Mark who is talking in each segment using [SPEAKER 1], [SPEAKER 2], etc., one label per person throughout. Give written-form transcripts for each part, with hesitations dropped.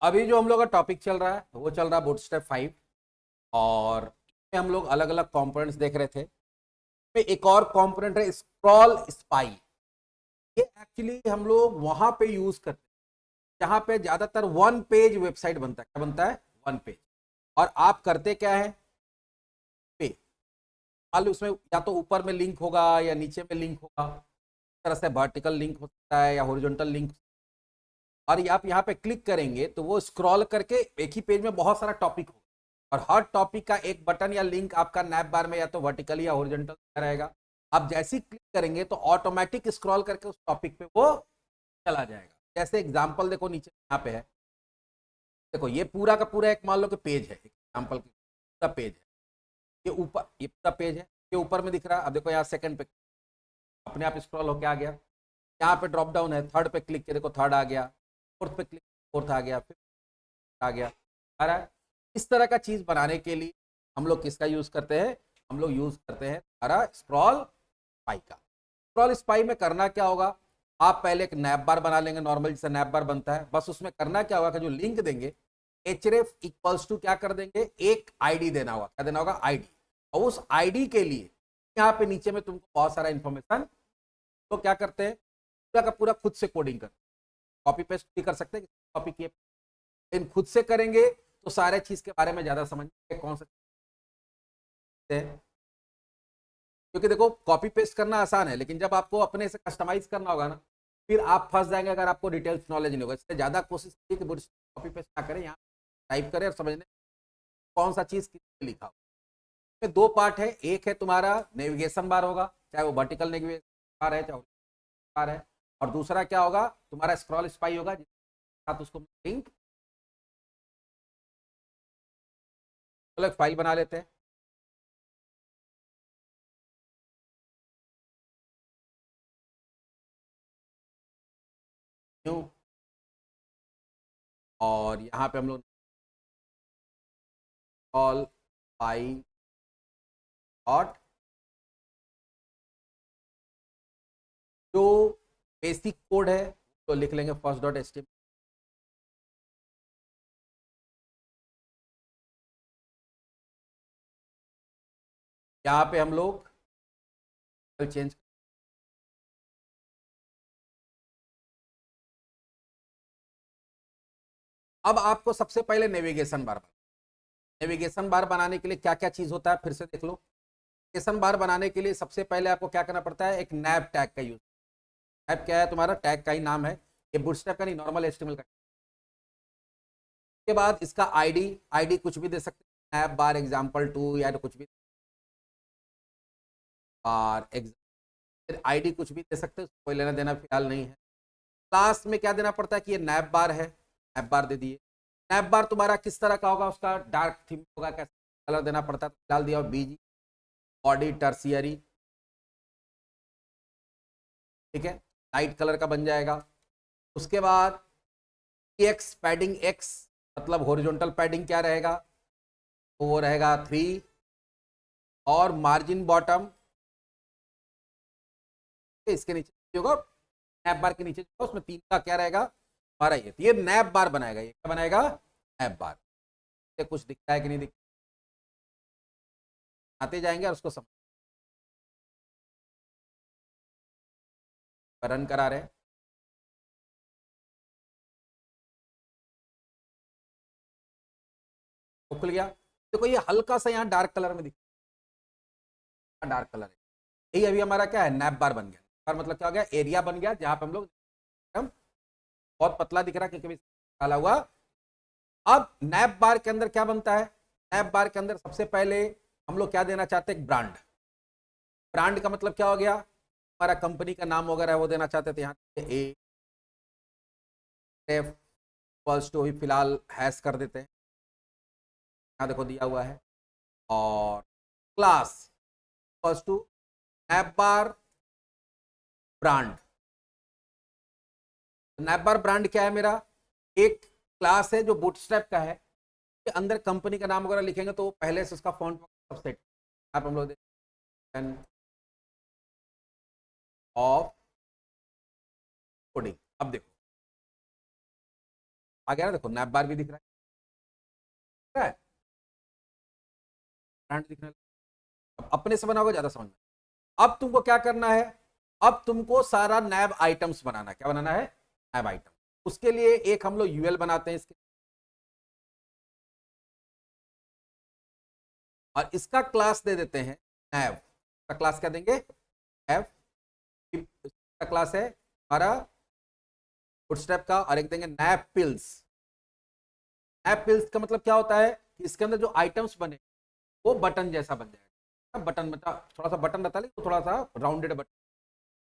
[SPEAKER 1] अभी जो हम लोग का टॉपिक चल रहा है वो चल रहा है बूटस्ट्रैप 5। और इसमें हम लोग अलग अलग कंपोनेंट्स देख रहे थे। इसमें एक और कंपोनेंट है स्क्रॉल स्पाई। ये एक्चुअली हम लोग वहां पे यूज करते हैं जहां पे ज्यादातर वन पेज वेबसाइट बनता है। क्या बनता है? One page. और आप करते क्या है? पे मान लो उसमें या तो ऊपर में लिंक होगा या नीचे में लिंक होगा। इस तरह से वर्टिकल लिंक हो सकता है या हॉरिजॉन्टल लिंक। और आप यहाँ पे क्लिक करेंगे तो वो स्क्रॉल करके एक ही पेज में बहुत सारा टॉपिक होगा। और हर टॉपिक का एक बटन या लिंक आपका नैप बार में या तो वर्टिकल या हॉरिजॉन्टल रहेगा। आप जैसे ही क्लिक करेंगे तो ऑटोमेटिक स्क्रॉल करके उस टॉपिक पे वो चला जाएगा। जैसे एग्जांपल देखो नीचे यहाँ पे है। देखो ये पूरा का पूरा एक मान लो कि पेज है, एग्जांपल पूरा पेज है। ये ऊपर ये पूरा पेज है, ये ऊपर में दिख रहा है। अब देखो यहाँ सेकंड पे अपने आप स्क्रॉल होके आ गया। यहाँ पे ड्रॉप डाउन है, थर्ड पे क्लिक किया, देखो थर्ड आ गया। फोर्थ पे क्लिक, फोर्थ आ गया, फिफ्थ आ गया। आ रहा है। इस तरह का चीज बनाने के लिए हम लोग किसका यूज करते हैं? हम लोग यूज करते हैं हमारा स्क्रॉल स्पाई का। स्क्रॉल स्पाई में करना क्या होगा? आप पहले एक नैप बार बना लेंगे, नॉर्मल जैसे नैप बार बनता है। बस उसमें करना क्या होगा कि जो लिंक देंगे एचरेफ इक्वल्स टू क्या कर देंगे, एक आईडी देना होगा। क्या देना होगा? आईडी। और उस आईडी के लिए यहाँ पे नीचे में तुमको बहुत सारा इंफॉर्मेशन। तो क्या करते हैं, पूरा का पूरा खुद से कोडिंग करते हैं। कॉपी पेस्ट भी कर सकते हैं, कॉपी किए, लेकिन खुद से करेंगे तो सारे चीज के बारे में ज्यादा समझ कौन सा है। क्योंकि देखो कॉपी पेस्ट करना आसान है, लेकिन जब आपको अपने से कस्टमाइज करना होगा ना, फिर आप फंस जाएंगे अगर आपको डिटेल्स नॉलेज नहीं होगा। इससे ज्यादा कोशिश कीजिए कि कॉपी पेस्ट ना करें, यहाँ टाइप करें और समझने कौन सा चीज किसने लिखा हो। इसमें दो पार्ट है। एक है तुम्हारा नेविगेशन बार होगा, चाहे वो वर्टिकल नेविगेशन बार है चाहे बार है। और दूसरा क्या होगा? तुम्हारा स्क्रॉल स्पाई होगा, जिसके साथ उसको लिंक। चलो एक फाइल बना लेते हैं। न्यू। और यहाँ पे हम लोग कॉल पाई डॉट जो बेसिक कोड है तो लिख लेंगे फर्स्ट डॉट एच। यहाँ पे हम लोग चेंज। अब आपको सबसे पहले नेविगेशन बार बनाने के लिए क्या क्या चीज होता है फिर से देख लो। नेविगेशन बार बनाने के लिए सबसे पहले आपको क्या करना पड़ता है? एक नैप टैग का यूज। नैप क्या है? तुम्हारा टैग का ही नाम है। ये बूटस्ट्रैप का नहीं, नॉर्मल एचटीएमएल का। उसके बाद इसका आईडी, आईडी कुछ भी दे सकते हैं, नैप बार एग्जाम्पल 2 या तो कुछ भी। और आईडी कुछ भी दे सकते हैं, कोई लेना देना फिलहाल नहीं है। क्लास में क्या देना पड़ता है कि ये नैप बार है, नैप बार दे दिए। नैप बार तुम्हारा किस तरह का होगा? उसका डार्क थीम होगा, कैसा कलर देना पड़ता है, डाल दिया। बीजी बॉडी टर्सियरी, ठीक है, लाइट कलर का बन जाएगा। उसके बाद एक्स पैडिंग एक्स, मतलब हॉरिजॉन्टल पैडिंग क्या रहेगा? तो वो रहेगा 3। और मार्जिन बॉटम इसके नीचे होगा, नैप बार के नीचे उसमें 3 का क्या रहेगा? हमारा ये नैप बार बनाएगा। ये क्या बनाएगा? नैप बार। कुछ दिखता है कि नहीं दिखता? आते जाएंगे और उसको समझ रन करा रहे हैं। तो खुल गया। देखो ये हल्का सा यहाँ डार्क कलर में दिखता है, डार्क कलर है। यही अभी हमारा क्या है? नैप बार बन गया। पर मतलब क्या हो गया? एरिया बन गया जहां पे हम लोग हम बहुत पतला दिख रहा है क्योंकि डाला हुआ। अब नैप बार के अंदर क्या बनता है? नैप बार के अंदर सबसे पहले हम लोग क्या देना चाहते हैं? ब्रांड। ब्रांड का मतलब क्या हो गया? हमारा कंपनी का नाम वगैरह वो देना चाहते थे। यहाँ ए एफ फर्स्ट टू फिलहाल हैश कर देते हैं। यहाँ देखो दिया हुआ है। और class first two nav bar brand. Nav bar brand क्या है मेरा? एक क्लास है जो बूटस्ट्रैप का है, के अंदर कंपनी का नाम वगैरह लिखेंगे तो पहले से उसका फॉन्ट सब सेट। आप हम लोग ऑफ कोडिंग। अब देखो आ गया ना, देखो नैप बार भी दिख रहा है, ब्रांड दिख रहा है। अब अपने से बनाओगे ज्यादा समझ में। अब तुमको क्या करना है, अब तुमको सारा नैब आइटम्स बनाना है। क्या बनाना है? नैब आइटम। उसके लिए एक हम लोग यूएल बनाते हैं इसके, और इसका क्लास दे देते हैं नैब का। क्लास क्या देंगे? नैब। इसका क्लास है हमारा फुटस्टेप का, और एक देंगे नैब पिल्स। नैब पिल्स का मतलब क्या होता है कि इसके अंदर जो आइटम्स बने वो बटन जैसा बन जाएगा। बटन मतलब थोड़ा सा बटन रहता है लेकिन थोड़ा सा राउंडेड बटन।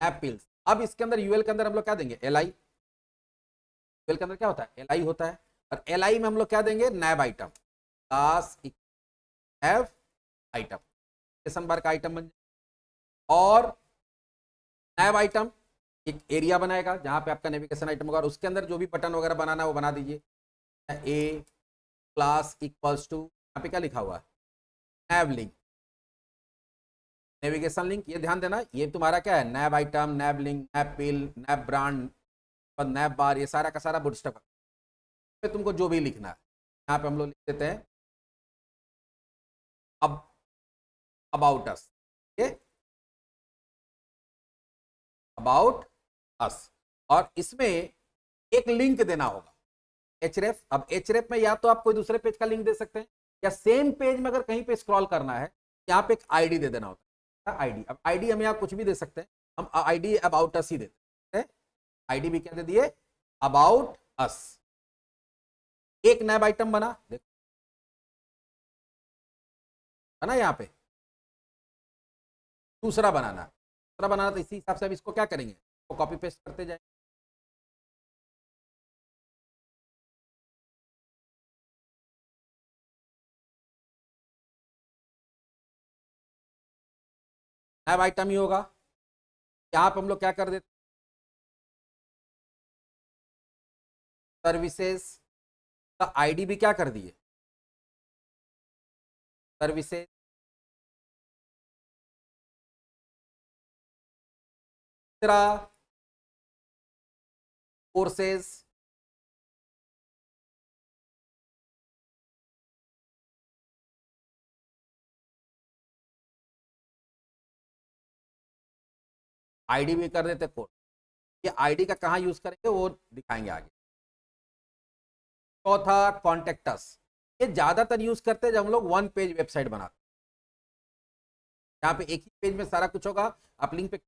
[SPEAKER 1] नैब पिल्स। अब इसके अंदर यूएल के अंदर हम लोग क्या देंगे? L I. यूएल के अंदर क्या होता है? एल आई होता है। और एल आई में हम लोग क्या देंगे? नैब आइटम। क्लास नैब आइटम, नेविगेशन बार का आइटम बन जाए। और नैब आइटम एक एरिया बनाएगा जहां पे आपका नेविगेशन आइटम होगा, और उसके अंदर जो भी बटन वगैरह बनाना है वो बना दीजिए। ए क्लास इक्वल्स टू, यहाँ पे क्या लिखा हुआ है? नैब लिंक, नेविगेशन लिंक। ये ध्यान देना, ये तुम्हारा क्या है? नैब आइटम, नैब लिंक, नैब पिल, नैब ब्रांड, नैब बार, ये सारा का सारा बूटस्ट्रैप पे तुमको जो भी लिखना है यहाँ पे हम लोग लिख देते हैं अब अबाउट अस। ये अबाउट अस, और इसमें एक लिंक देना होगा एचरेफ। अब एचरेफ में या तो आप कोई दूसरे पेज का लिंक दे सकते हैं, या सेम पेज में अगर कहीं पे स्क्रॉल करना है यहाँ पे एक आईडी दे देना होता है। आईडी, अब आईडी हम यहाँ कुछ भी दे सकते हैं, हम आईडी अबाउट अस ही देते हैं। आईडी भी क्या दे दिए? About us. एक नैब आइटम बना, देखो बना यहाँ पे। दूसरा बनाना, दूसरा बनाना तो इसी हिसाब से अब इसको क्या करेंगे? तो कॉपी पेस्ट करते जाए। नैब आइटम ही होगा। यहाँ पे हम लोग क्या कर देते? सर्विसेज का आईडी भी क्या कर दिए? सर्विसेज कोर्सेज, आईडी भी कर देते कोर्स। ये आईडी का कहाँ यूज करेंगे वो दिखाएंगे आगे। चौथा कॉन्टेक्टस, ये ज्यादातर यूज करते हैं जब हम लोग वन पेज वेबसाइट बनाते हैं, यहाँ पे एक ही पेज में सारा कुछ होगा। आप लिंक पे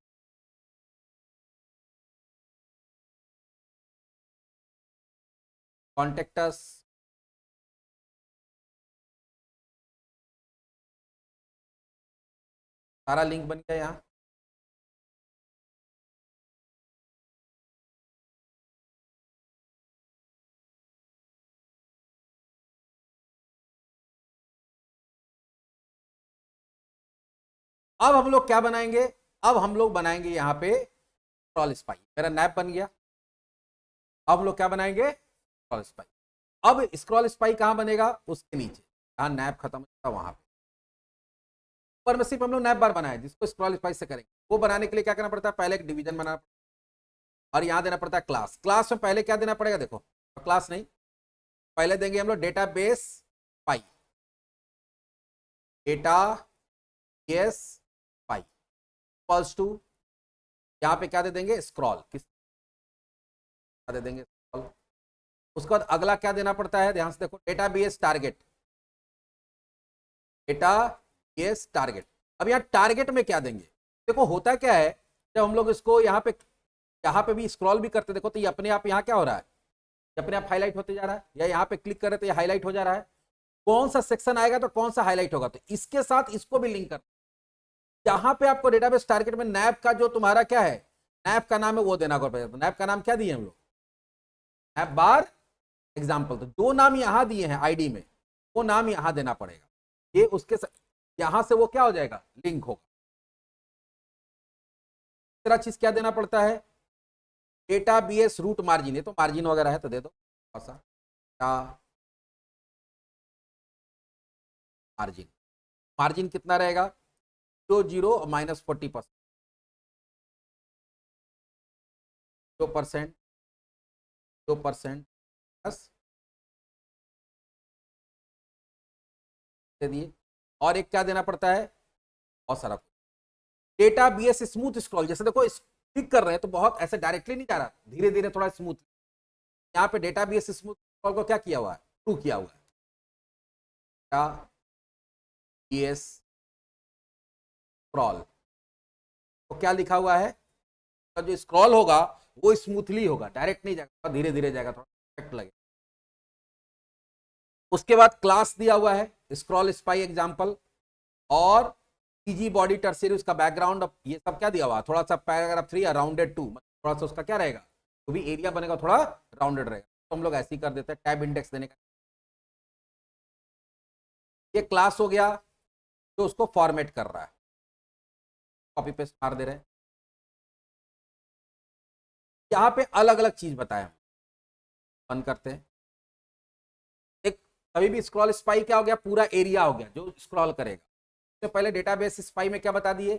[SPEAKER 1] कॉन्टेक्टस, सारा लिंक बन गया यहाँ। अब हम लोग क्या बनाएंगे? अब हम लोग बनाएंगे यहाँ पे स्क्रॉल स्पाई। मेरा नैप बन गया। अब हम लोग क्या बनाएंगे? Scroll spy. अब स्क्रॉल स्पाई कहाँ बनेगा? उसके नीचे जहाँ नैप खत्म होता है वहां पे। ऊपर में सिर्फ हम लोग नैप बार बनाए जिसको स्क्रॉल स्पाई से करेंगे। वो बनाने के लिए क्या करना पड़ता है? पहले एक डिवीजन बनाना, और यहाँ देना पड़ता है क्लास। क्लास में पहले क्या देना पड़ेगा? देखो क्लास नहीं, पहले देंगे हम लोग database pie, data base pie equals to, यहाँ पे क्या दे देंगे? स्क्रॉल। किस दे देंगे? स्क्रॉल। उसके बाद अगला क्या देना पड़ता है? ध्यान से देखो, डेटाबेस टारगेट, डेटाबेस टारगेट। अब यहाँ टारगेट में क्या देंगे? देखो होता क्या है, जब हम लोग इसको यहाँ पे भी स्क्रॉल भी करते देखो, तो ये अपने आप यहाँ क्या हो रहा है? अपने आप हाईलाइट होते जा रहा है, या यहाँ पे क्लिक कर रहे तो ये हाईलाइट हो जा रहा है। कौन सा सेक्शन आएगा तो कौन सा हाईलाइट होगा, तो इसके साथ इसको भी लिंक कर। यहाँ पे आपको डेटाबेस टारगेट में नैप का जो तुम्हारा क्या है, नैप का नाम है वो देना होगा। तो नैप का नाम क्या दिए हम लोग? नैप बार एग्जाम्पल। तो जो नाम यहाँ दिए हैं आईडी में, वो नाम यहाँ देना पड़ेगा। ये उसके यहां से वो क्या हो जाएगा? लिंक होगा। तीसरा चीज क्या देना पड़ता है? Data BS root margin. ये तो मार्जिन वगैरह है तो दे दो ऐसा। मार्जिन, मार्जिन कितना रहेगा? 0 माइनस 40%, 2%, 2% प्लस दे दिए, और एक क्या देना पड़ता है, बहुत सारा डेटा बीएस स्मूथ स्क्रॉल। जैसे देखो क्लिक कर रहे हैं तो बहुत ऐसे डायरेक्टली नहीं जा रहा, धीरे धीरे थोड़ा स्मूथ। यहाँ पे डेटा बीएस स्मूथ स्क्रॉल को क्या किया हुआ है, ट्रू किया हुआ है, डेटा बीएस स्क्रॉल तो क्या लिखा हुआ है, तो जो स्क्रॉल होगा वो स्मूथली होगा, डायरेक्ट नहीं जाएगा, धीरे धीरे जाएगा, थोड़ा इफेक्ट लगेगा। उसके बाद क्लास दिया हुआ है स्क्रॉल स्पाई एग्जांपल, और पीजी बॉडी टर्सियरी उसका बैकग्राउंड, ये सब क्या दिया हुआ, थोड़ा सा पैराग्राफ 3 राउंडेड 2, थोड़ा सा उसका क्या रहेगा, तो भी एरिया बनेगा थोड़ा राउंडेड रहेगा, तो हम लोग ऐसे ही कर देते हैं टैब इंडेक्स देने का। ये क्लास हो गया जो उसको फॉर्मेट कर रहा है, कॉपी पेस्ट मार दे रहे हैं। यहाँ पे अलग अलग चीज बताया, बंद करते हैं। एक कभी भी स्क्रॉल स्पाई क्या हो गया, पूरा एरिया हो गया जो स्क्रॉल करेगा। तो पहले डेटाबेस स्पाई में क्या बता दिए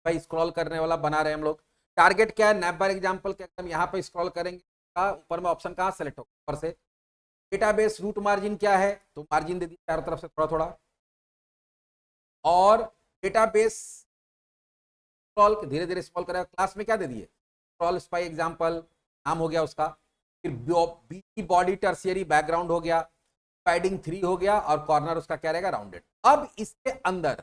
[SPEAKER 1] भाई, स्क्रॉल करने वाला बना रहे हम लोग। टारगेट क्या है, नैप बार एग्जांपल क्या, हम यहाँ पे स्क्रॉल करेंगे, ऊपर में ऑप्शन कहाँ सेलेक्ट होगा, ऊपर से। डेटाबेस रूट मार्जिन क्या है, तो मार्जिन दे दिया चारों तरफ से थोड़ा थोड़ा। और डेटाबेस स्क्रॉल धीरे धीरे स्क्रॉल करेगा, क्लास में क्या दे दिए, स्क्रॉल स्पाई एग्जांपल नाम हो गया उसका। फिर बी की बॉडी टर्सियरी बैकग्राउंड हो गया, पैडिंग 3 हो गया, और कॉर्नर उसका क्या रहेगा, राउंडेड। अब इसके अंदर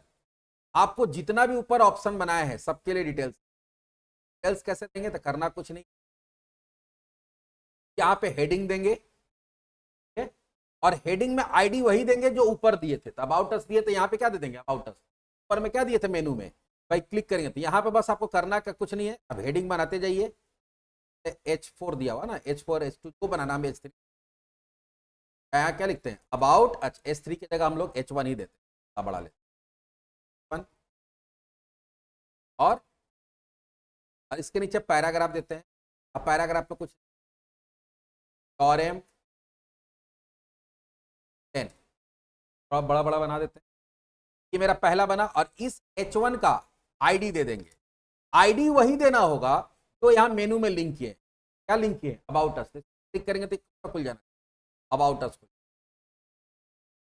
[SPEAKER 1] आपको जितना भी ऊपर ऑप्शन बनाए हैं सबके लिए डिटेल्स, डिटेल्स कैसे देंगे, तो करना कुछ नहीं, यहाँ पे हेडिंग देंगे, और हेडिंग में आईडी वही देंगे जो ऊपर दिए थे, तो अबाउट अस दिए तो यहाँ पे क्या दे देंगे, अबाउट अस। ऊपर में क्या दिए थे मेनू में, भाई क्लिक करेंगे तो यहाँ पे बस आपको करना का कुछ नहीं है। अब हेडिंग बनाते जाइए, H4 दिया हुआ ना, H4 H2 को बनाना हम H3, यहाँ क्या लिखते हैं अबाउट, अच्छा H3 की जगह हम लोग H1 ही देते हैं, बड़ा लेते हैं, और इसके नीचे पैराग्राफ देते हैं। अब पैराग्राफ में कुछ और एम 10 थोड़ा बड़ा बड़ा बना देते हैं, ये मेरा पहला बना, और इस H1 का आईडी दे देंगे। आईडी वही देना होगा तो यहाँ मेनू में लिंक किए, क्या लिंक किए, अबाउट अस, क्लिक करेंगे तो खुल जाना, अबाउट अस,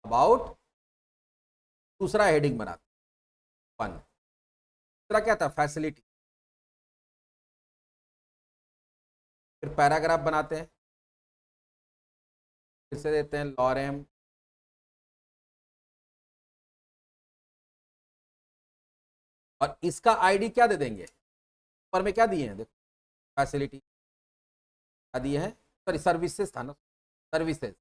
[SPEAKER 1] अबाउट। दूसरा हेडिंग बनाते 1, दूसरा क्या था, फैसिलिटी। फिर पैराग्राफ बनाते हैं, फिर से देते हैं लॉरेम, और इसका आईडी क्या दे देंगे, ऊपर में क्या दिए हैं देखो, फैसिलिटी क्या दिए हैं, सॉरी सर्विसेज था ना, सर्विसेज।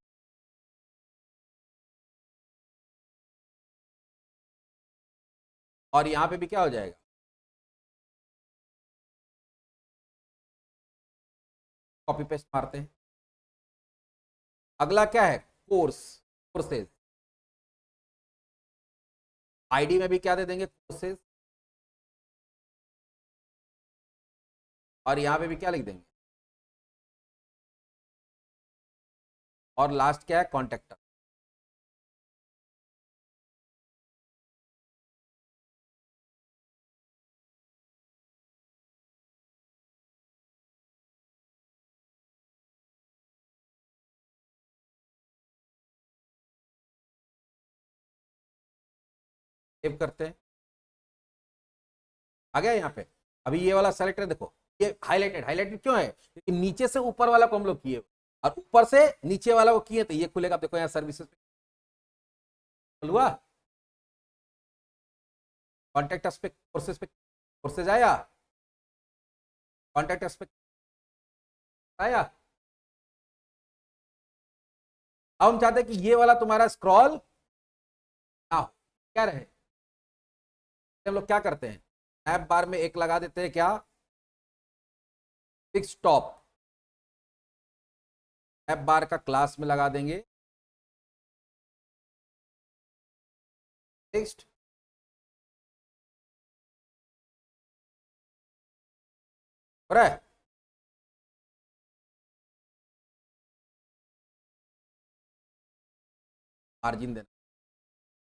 [SPEAKER 1] और यहाँ पे भी क्या हो जाएगा, कॉपी पेस्ट मारते हैं। अगला क्या है, कोर्स, कोर्सेज, आईडी में भी क्या दे देंगे, कोर्सेज, और यहाँ पे भी क्या लिख देंगे, और लास्ट क्या है, कॉन्टेक्ट। सेव करते हैं, आ गया यहाँ पे। अभी ये वाला सेलेक्ट है, देखो ये हाईलाइटेड, हाईलाइटेड क्यों है, क्योंकि नीचे से ऊपर वाला को हम लोग किए और ऊपर से नीचे वाला को किए, तो ये खुलेगा। देखो यहाँ सर्विसेज हुआ, कॉन्टेक्ट अस पे, कोर्सेज पे, कोर्सेज आया, कॉन्टेक्ट अस पे आया। अब हम चाहते हैं कि ये वाला तुम्हारा स्क्रॉल ना हो, क्या रहे, हम लोग क्या करते हैं, ऐप बार में एक लगा देते हैं, क्या, फिक्स टॉप, ऐप बार का क्लास में लगा देंगे फिक्स्ड, हो रहा है। मार्जिन देना,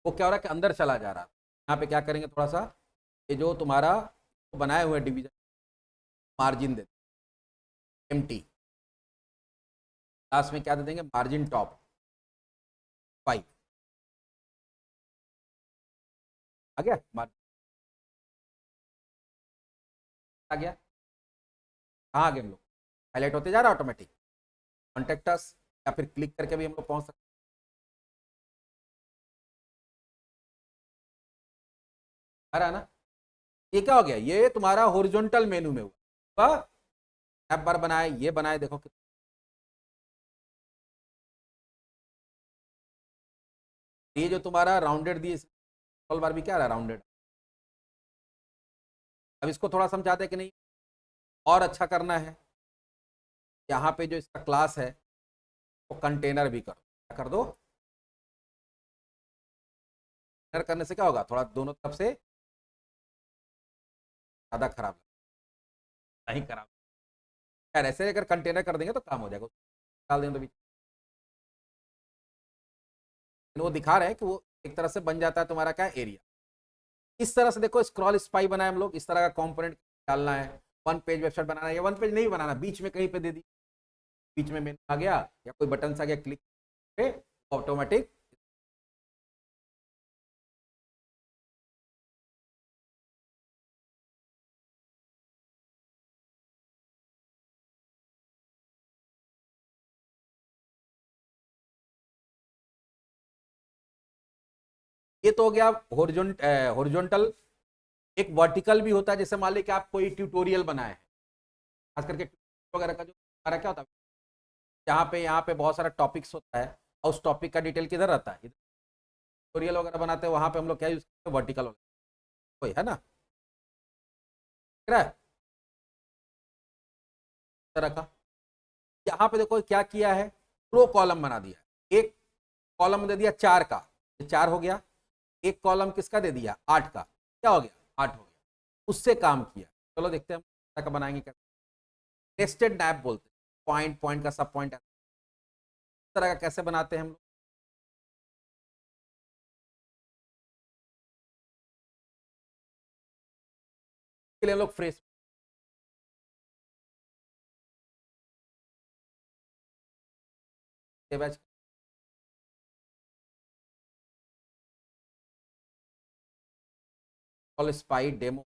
[SPEAKER 1] वो क्या हो रहा है कि अंदर चला जा रहा है। यहाँ पे क्या करेंगे, थोड़ा सा ये जो तुम्हारा बनाए हुए division, margin they, empty, class में क्या दे देंगे, मार्जिन टॉप 5। आ गया, आ गया, कहाँ आ गए हम लोग, हाईलाइट होते जा रहा है ऑटोमेटिक, कॉन्टेक्ट अस, या फिर क्लिक करके भी हम लोग पहुंच सकते आ रहा है ना। ये क्या हो गया, ये तुम्हारा हॉरिजॉन्टल मेनू में हुआ, ऐप बार बनाए, ये बनाए, देखो ये जो तुम्हारा राउंडेड दिए, बार भी क्या रहा राउंडेड। अब इसको थोड़ा समझाते कि नहीं, और अच्छा करना है, यहाँ पे जो इसका क्लास है वो कंटेनर भी करो, क्या कर दो, कंटेनर करने से क्या होगा, थोड़ा दोनों तरफ से ज्यादा खराब नहीं, खराब यार, ऐसे अगर कंटेनर कर देंगे तो काम हो जाएगा, डाल देंगे तो भी वो दिखा रहे हैं कि वो एक तरह से बन जाता है तुम्हारा क्या एरिया। इस तरह से देखो स्क्रॉल स्पाई बनाए हम लोग, इस तरह का कंपोनेंट डालना है, वन पेज वेबसाइट बनाना है, या वन पेज नहीं बनाना, बीच में कहीं पे दे दी, बीच में मेनू आ गया या कोई बटन आ गया, क्लिक पे ऑटोमेटिक। ये तो हो गया हॉरिजॉन्टल। एक वर्टिकल भी होता है, जैसे मान ली कि आप कोई ट्यूटोरियल बनाए हैं, खास करके वगैरह का जो हमारा क्या होता है, यहाँ पे बहुत सारा टॉपिक्स होता है, और उस टॉपिक का डिटेल किधर रहता है, ट्यूटोरियल वगैरह बनाते हैं, वहां पे हम लोग क्या यूज करते हैं, वर्टिकल वगैरह, कोई है ना, है तरह का। यहाँ पे देखो क्या किया है, रो कॉलम बना दिया, एक कॉलम दे दिया 4 का, ये 4 हो गया, एक कॉलम किसका दे दिया 8 का, क्या हो गया 8 हो गया, उससे काम किया। चलो देखते हैं हम का बनाएंगे क्या, नेस्टेड नैप बोलते हैं, पॉइंट पॉइंट का सब पॉइंट, इस तरह का कैसे बनाते हैं हम लोग, के लिए हम लोग fresh batch call spy demo,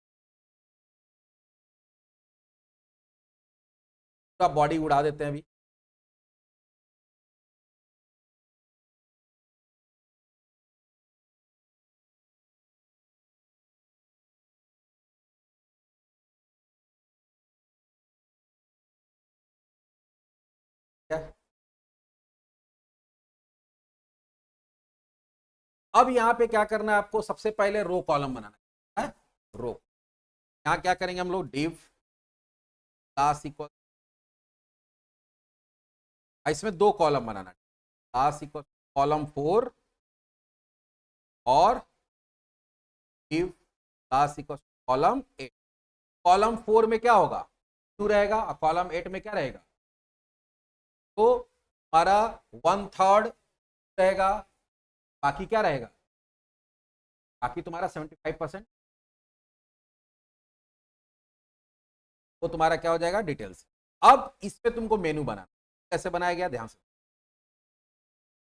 [SPEAKER 1] पूरा बॉडी उड़ा देते हैं अभी, क्या अब यहाँ पे क्या करना है आपको, सबसे पहले रो कॉलम बनाना है, रो, यहाँ क्या करेंगे हम लोग, डिव क्लास इक्वल, इसमें 2 कॉलम बनाना, क्लास इक्वल कॉलम 4 और div class equal column 8। Column 4 में क्या होगा 2 रहेगा, और कॉलम 8 में क्या रहेगा, तो हमारा 1/3 रहेगा, बाकी क्या रहेगा, बाकी तुम्हारा 75% वो तुम्हारा क्या हो जाएगा डिटेल्स। अब इस पे तुमको मेनू बनाना, कैसे बनाया गया ध्यान से,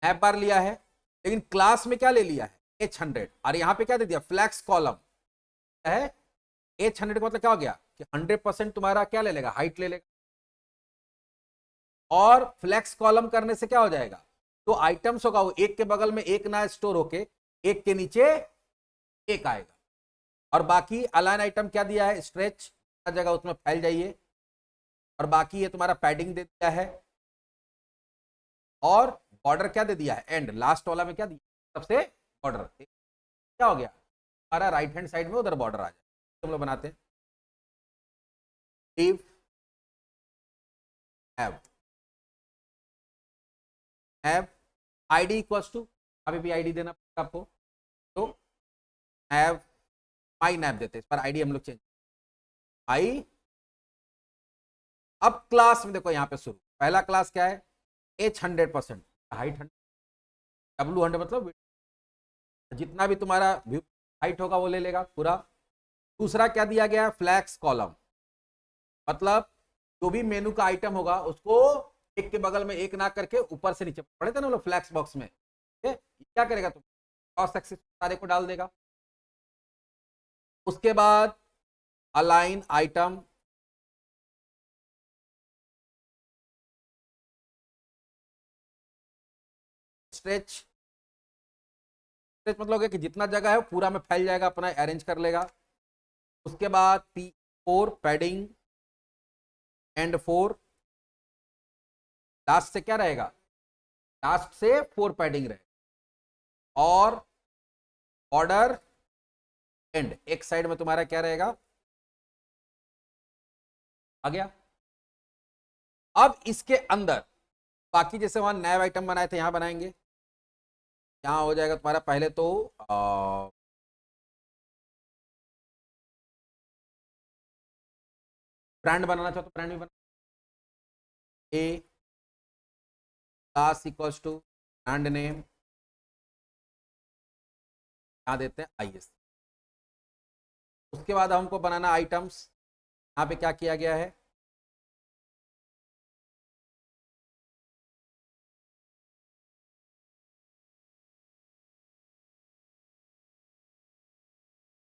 [SPEAKER 1] ऐप बार लिया है, लेकिन क्लास में क्या ले लिया है H100, और यहाँ पे क्या दे दिया फ्लैक्स कॉलम है, H100 का मतलब क्या हो गया कि 100% तुम्हारा क्या ले लेगा, हाइट ले लेगा, और फ्लैक्स कॉलम करने से क्या हो जाएगा, तो आइटम्स होगा वो एक के बगल में एक ना स्टोर होके एक के नीचे एक आएगा, और बाकी अलाइन आइटम क्या दिया है, स्ट्रेच जगह उसमें फैल जाइए, और बाकी ये तुम्हारा पैडिंग दे दिया है, और बॉर्डर क्या दे दिया है, एंड लास्ट वाला में क्या दिया सबसे बॉर्डर, क्या हो गया हमारा राइट हैंड साइड में उधर बॉर्डर आ जाए, हम लोग बनाते हैं div have have id equals to, अभी भी आईडी देना पड़ेगा आपको, तो have my nap देते हैं, इस पर आईडी हम लोग चेंज आई। अब क्लास में देखो यहाँ पे शुरू, पहला क्लास क्या है H100%, हाइट 100, W100 मतलब जितना भी तुम्हारा हाइट होगा वो ले लेगा पूरा। दूसरा क्या दिया गया है फ्लैक्स कॉलम, मतलब जो भी मेनू का आइटम होगा उसको एक के बगल में एक ना करके ऊपर से नीचे पड़े थे ना फ्लैक्स बॉक्स में, क्या करेगा तुम क्रॉस एक्सिस सारे को डाल देगा, उसके बाद अलाइन आइटम, स्ट्रेच। स्ट्रेच मतलब हो गया कि जितना जगह है वो पूरा में फैल जाएगा, अपना अरेंज कर लेगा। उसके बाद P4 पैडिंग, एंड 4, लास्ट से क्या रहेगा, लास्ट से 4 पैडिंग रहेगा। और ऑर्डर एंड एक साइड में तुम्हारा क्या रहेगा, आ गया। अब इसके अंदर बाकी जैसे वहां नए आइटम बनाए थे यहां बनाएंगे। यहां हो जाएगा तुम्हारा पहले तो ब्रांड बनाना चाहो तो ब्रांड भी बना, A class equals to brand name, यहां देते हैं IS। उसके बाद हमको बनाना आइटम्स, यहाँ पे क्या किया गया है,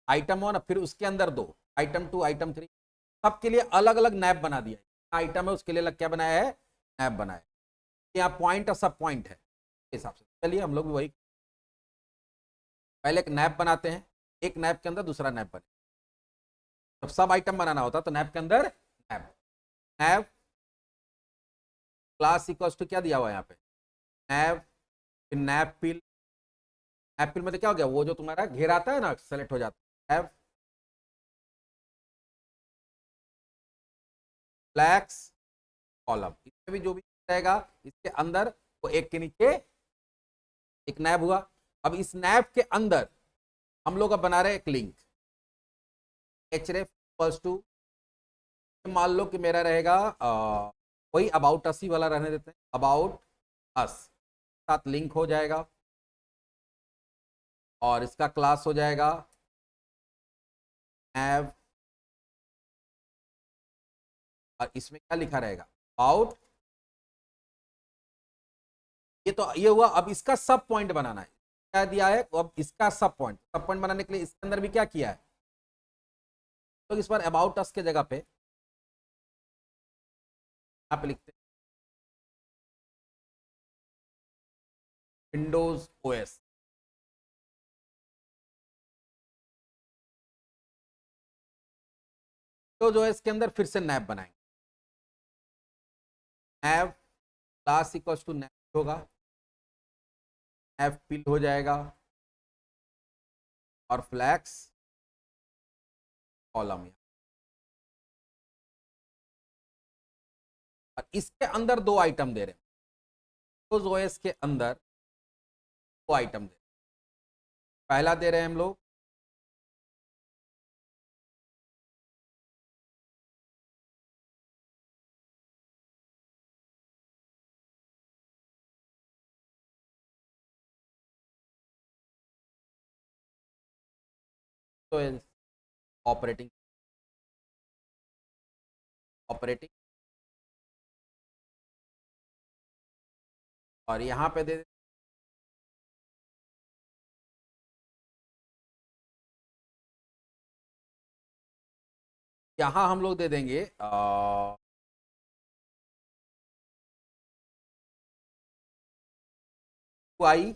[SPEAKER 1] आइटम 1, फिर उसके अंदर 2, आइटम 2, आइटम 3, सबके लिए अलग अलग नैप बना दिया। आइटम है उसके लिए अलग क्या बनाया है, नैप बनाया। यहाँ पॉइंट और सब पॉइंट है हिसाब से। चलिए हम लोग भी वही पहले एक नैप बनाते हैं, एक नैप के अंदर दूसरा नैप बने। जब सब आइटम बनाना होता तो नैप के अंदर nav, nav class equals to क्या दिया हुआ है यहाँ पे, नैप, फिर नैप पिल। नैप पिल में तो क्या हो गया, वो जो तुम्हारा घेरा आता है ना सेलेक्ट हो जाता है। नैप फ्लैक्स कॉलम, इसमें भी जो भी रहेगा इसके अंदर वो एक के नीचे एक नैब हुआ। अब इस नैब के अंदर हम लोग अब बना रहे हैं एक लिंक, href इक्वल्स टू, मान लो कि मेरा रहेगा वही अबाउट अस ही वाला रहने देते हैं, अबाउट अस साथ लिंक हो जाएगा। और इसका क्लास हो जाएगा नैब, और इसमें क्या लिखा रहेगा, अबाउट। ये तो ये हुआ। अब इसका सब पॉइंट बनाना है, क्या दिया है, अब इसका सब पॉइंट बनाने के लिए इसके अंदर भी क्या किया है, तो इस बार अबाउट अस के जगह पे यहाँ पे लिखते हैं विंडोज ओएस। विंडोज ओएस के अंदर फिर से नैप बनाएंगे, nav class equals to nav होगा, नैप पिल हो जाएगा, और फ्लैक्स कॉलम। और इसके अंदर दो आइटम दे रहे हैं, विंडोज ओएस के अंदर दो आइटम दे रहे हैं। पहला दे रहे हैं हम लोग तो ऑपरेटिंग, ऑपरेटिंग, और यहाँ पे दे, यहाँ हम लोग दे देंगे UI,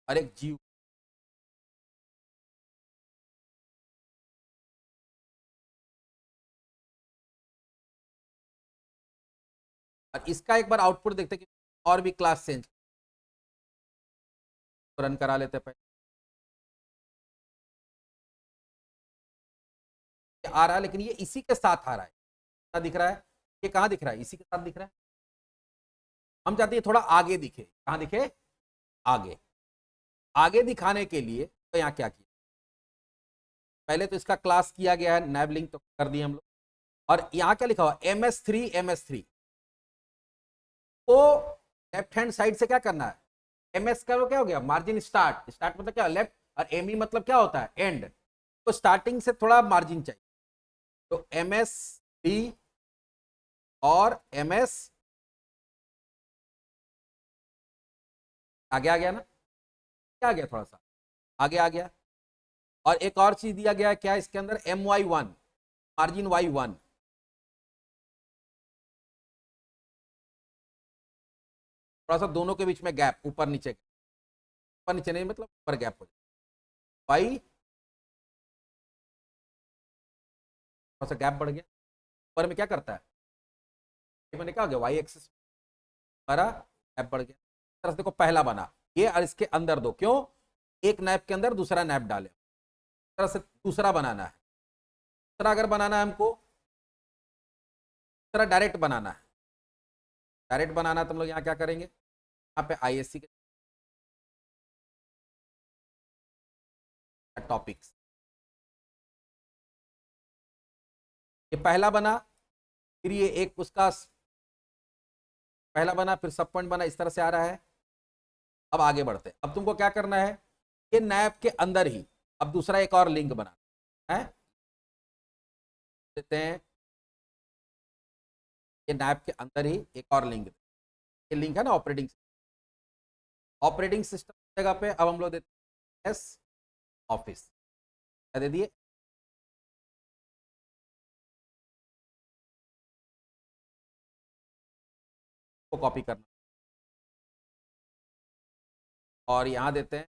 [SPEAKER 1] और एक जी। और इसका एक बार आउटपुट देखते हैं कि और भी क्लास चेंज रन करा लेते हैं। पहले आ रहा है लेकिन ये इसी के साथ आ रहा है, क्या दिख रहा है, ये कहाँ दिख रहा है, इसी के साथ दिख रहा है। हम चाहते हैं थोड़ा आगे दिखे, कहाँ दिखे, आगे। आगे दिखाने के लिए तो यहाँ क्या किया, पहले तो इसका क्लास किया गया है नैब लिंक तो कर दिए हम लोग। और यहाँ क्या लिखा हुआ MS3, MS3 को लेफ्ट हैंड साइड से क्या करना है, MS का वो क्या हो गया, मार्जिन स्टार्ट, स्टार्ट मतलब क्या लेफ्ट, और ME मतलब क्या होता है एंड, तो स्टार्टिंग से थोड़ा मार्जिन चाहिए। तो MS3 और MS आगे आ गया ना, क्या आ गया, थोड़ा सा आगे आ गया। और एक और चीज दिया गया है क्या इसके अंदर, MY1, मार्जिन Y1। थोड़ा सा दोनों के बीच में गैप, ऊपर नीचे, ऊपर नीचे नहीं मतलब ऊपर गैप हो जाए, वाई थोड़ा सा गैप बढ़ गया, ऊपर में क्या करता है, मैंने क्या हो गया, वाई एक्सिस हमारा नैप बढ़ गया। इस तरह से देखो पहला बना ये, और इसके अंदर दो, क्यों, एक नैप के अंदर दूसरा नैप डाले, इस तरह से दूसरा बनाना है। दूसरा अगर बनाना है हमको, दूसरा डायरेक्ट बनाना है, डायरेक्ट बनाना है तो हम लोग यहाँ क्या करेंगे, यहाँ पे ISC के टॉपिक्स, ये पहला बना, फिर ये एक उसका पहला बना, फिर सब पॉइंट बना, इस तरह से आ रहा है। अब आगे बढ़ते हैं, अब तुमको क्या करना है, ये नैप के अंदर ही अब दूसरा एक और लिंक बना है, देते हैं, ये नैप के अंदर ही एक और लिंक, ये लिंक है ना ऑपरेटिंग, ऑपरेटिंग सिस्टम की जगह पे अब हम लोग देते हैं एस ऑफिस, क्या दे दिए, को कॉपी करना, और यहां देते हैं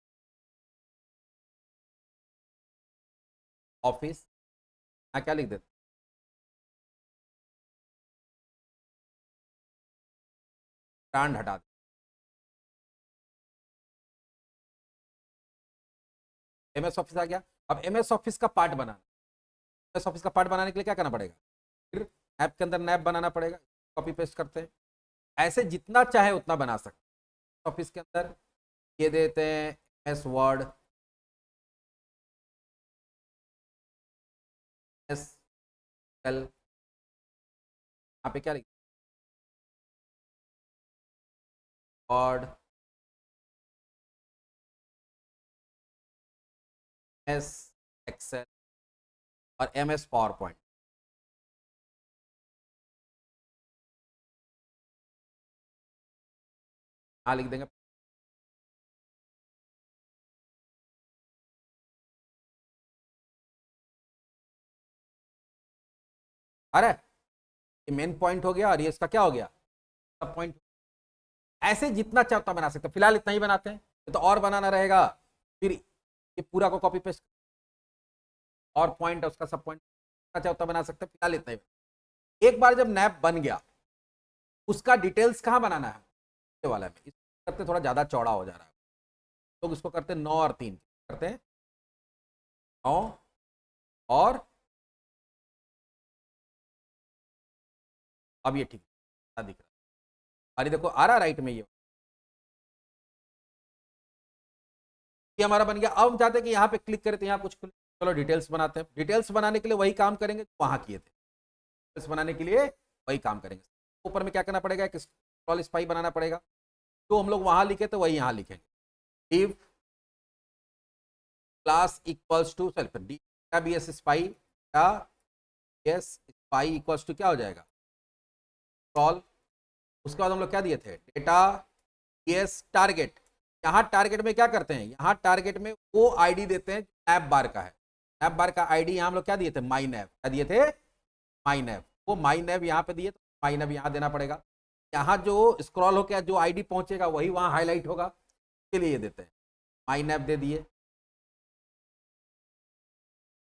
[SPEAKER 1] ऑफिस, यहाँ क्या लिख देते हैं, ब्रांड हटा देते, MS ऑफिस आ गया। अब MS ऑफिस का पार्ट बनाना, MS ऑफिस का पार्ट बनाने के लिए क्या करना पड़ेगा, फिर ऐप के अंदर नैप बनाना पड़ेगा, कॉपी पेस्ट करते हैं, ऐसे जितना चाहे उतना बना सकते हैं। ऑफिस के अंदर ये देते हैं MS वर्ड, MS सेल, यहाँ पे क्या लिख, वर्ड, MS एक्सेल, और MS पावर पॉइंट, यहाँ लिख देंगे। अरे ये मेन पॉइंट हो गया, और ये इसका क्या हो गया, सब पॉइंट। ऐसे जितना चाहे उतना बना सकते हैं, फिलहाल इतना ही बनाते हैं, तो और बनाना रहेगा, फिर ये पूरा को कॉपी पेस्ट, और पॉइंट है उसका सब पॉइंट, जितना चाहे उतना बना सकते हैं, फिलहाल इतना ही। एक बार जब नैप बन गया, उसका डिटेल्स कहाँ बनाना है, ये वाला में, इसको करते थोड़ा ज्यादा चौड़ा हो जा रहा है, लोग इसको करते 9 और 3 करते हैं, 9 और, अब ये ठीक दिख रहा है, अरे देखो आ रहा राइट में, ये हमारा बन गया। अब हम चाहते हैं कि यहाँ पे क्लिक करें तो यहाँ कुछ चलो डिटेल्स बनाते हैं, डिटेल्स बनाने के लिए वही काम करेंगे वहां किए थे, डिटेल्स बनाने के लिए वही काम करेंगे। ऊपर में क्या करना पड़ेगा, एक स्क्रॉल स्पाई बनाना पड़ेगा, तो हम लोग वहां लिखे तो वही यहाँ लिखेंगे, if class equals to self data BS spy, BS spy equals to क्या हो जाएगा, स्क्रॉल, उसके बाद हम लोग क्या दिए थे, डेटा BS टारगेट। यहाँ टारगेट में क्या करते हैं, यहाँ टारगेट में वो आईडी देते हैं ऐप बार का है, ऐप बार का आईडी यहाँ हम लोग क्या दिए थे, माई नैप, क्या दिए थे, माई नैप, वो माई नैप यहाँ पे दिए तो माई नैप यहाँ देना पड़ेगा। यहाँ जो स्क्रॉल होकर जो आईडी पहुंचेगा वही वहाँ हाईलाइट होगा, इसके लिए ये देते हैं, माई नैप दे दिए।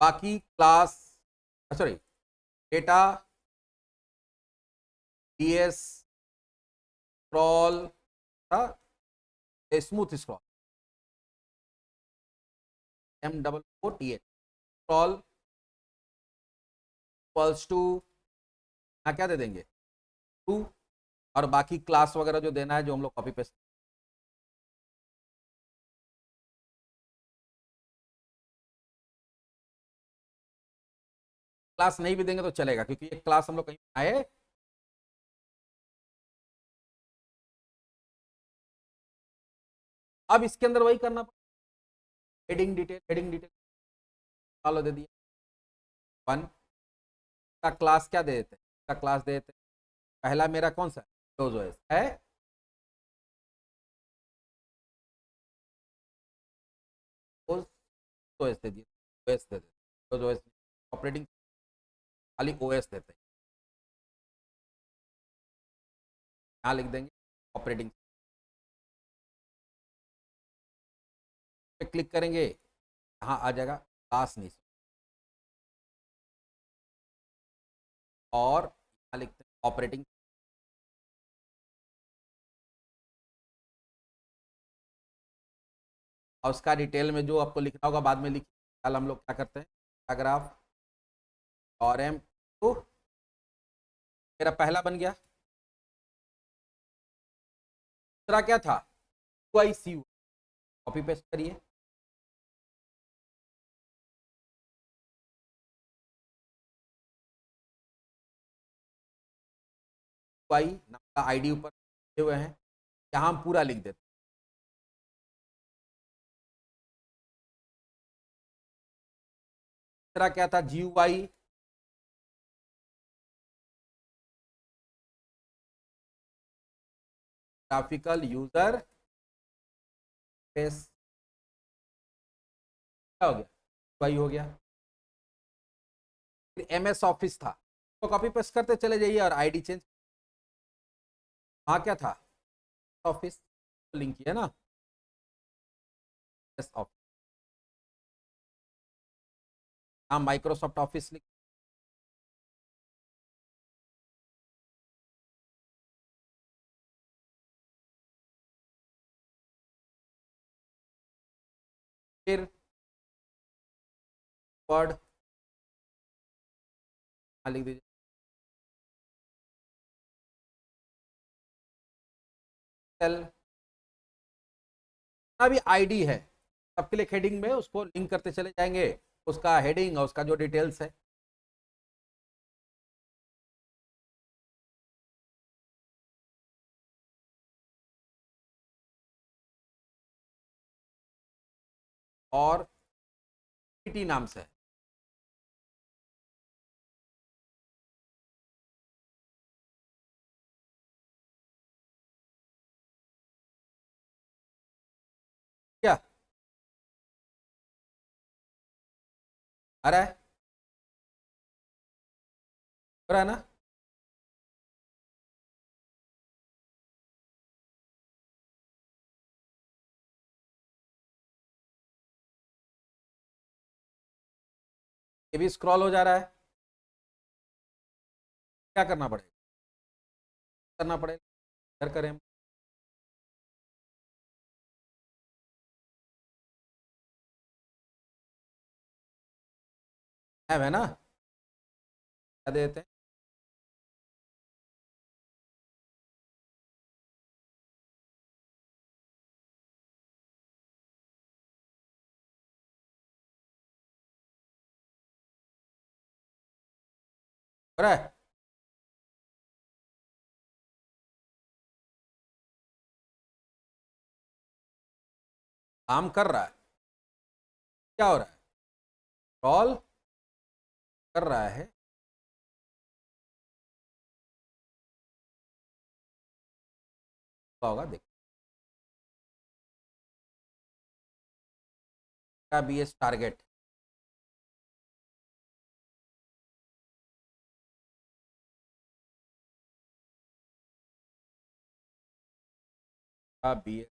[SPEAKER 1] बाकी class, sorry, data BS scroll, smooth scroll, M448 scroll equals to, यहाँ क्या दे देंगे, 2, और बाकी क्लास वगैरह जो देना है जो हम लोग कॉपी पेस्ट, क्लास नहीं भी देंगे तो चलेगा, क्योंकि ये क्लास हम लोग कहीं आए, अब इसके अंदर वही करना, हेडिंग डिटेल, हेडिंग डिटेल चलो दे दिया, 1 का क्लास क्या दे देते हैं, का क्लास दे देते हैं, पहला मेरा कौन सा है, है ओएस दे दिए, ओएस दे देते, ओएस ऑपरेटिंग, खाली ओएस देते हैं। यहाँ लिख देंगे ऑपरेटिंग पे क्लिक करेंगे, यहाँ आ जाएगा क्लास नीचे, और यहाँ लिखते हैं ऑपरेटिंग। और उसका डिटेल में जो आपको लिखना होगा बाद में लिखिए। कल हम लोग क्या करते हैं, पैराग्राफ और एम, तो मेरा पहला बन गया। दूसरा क्या था, आई सी, कॉपी पेस्ट करिए, आई नाम का आईडी ऊपर लिखे हुए हैं, यहाँ हम पूरा लिख देते। तीसरा क्या था, G U I, graphical user face, क्या हो गया, वाई हो गया। फिर एम एस ऑफिस था, तो कॉपी पेस्ट करते चले जाइए और आईडी चेंज। वहाँ क्या था, ऑफिस लिंक किया ना, एस ऑफिस, हाँ माइक्रोसॉफ्ट ऑफिस लिख, फिर वर्ड लिख दीजिए, सेल भी आईडी है, सबके लिए हेडिंग में उसको लिंक करते चले जाएंगे, उसका हेडिंग और उसका जो डिटेल्स है। और पीटी नाम से है, क्या आ रहा है, हो रहा है ना। ये भी स्क्रॉल हो जा रहा है, क्या करना पड़ेगा, करना पड़ेगा, कर करें, है ना, क्या देते हैं, हो रहा है, काम कर रहा है, क्या हो रहा है, स्क्रॉल कर रहा है, होगा देख का बी एस टारगेट, का बी एस,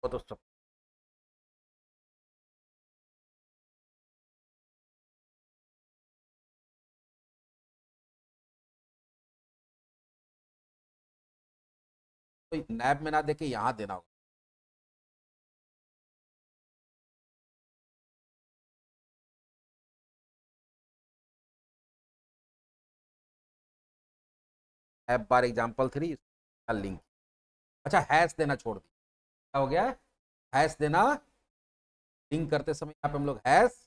[SPEAKER 1] वो तो सब तो लैब में ना देके यहाँ देना होगा। ऐप बार एग्जाम्पल 3 लिंक। अच्छा हैश देना छोड़ दी, क्या हो गया, हैश देना लिंक करते समय यहाँ पे हम लोग हैश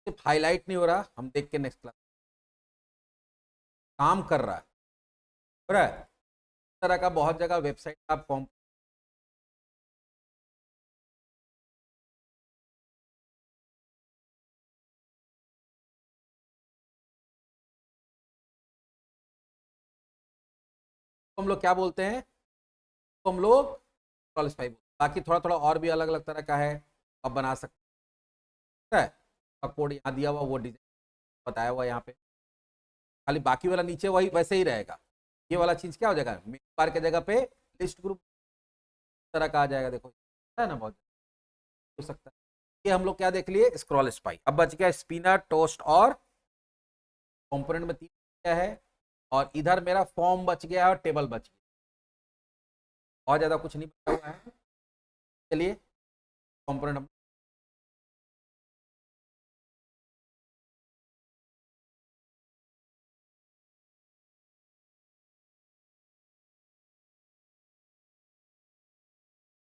[SPEAKER 1] सिर्फ हाईलाइट नहीं हो रहा, हम देख के नेक्स्ट क्लास काम कर रहा है, हो रहा है। इस तरह का बहुत जगह वेबसाइट आप फॉर्म हम लोग क्या बोलते हैं, तो हम लोग क्वालिफाई, बाकी थोड़ा थोड़ा और भी अलग अलग तरह का है, आप बना सकते हैं। कोड यहाँ दिया हुआ, वो डिजाइन बताया हुआ यहाँ पे, खाली बाकी वाला नीचे वही वैसे ही रहेगा। ये वाला चीज क्या हो जाएगा, मेन बार के जगह पे लिस्ट ग्रुप तरह का आ जाएगा, देखो है ना, बहुत हो सकता है। ये हम लोग क्या देख लिए, स्क्रॉल स्पाई। अब बच गया स्पिनर, टोस्ट और कंपोनेंट में 3 क्या है, और इधर मेरा फॉर्म बच गया और टेबल बच गया, और ज्यादा कुछ नहीं बचा हुआ है। चलिए कंपोनेंट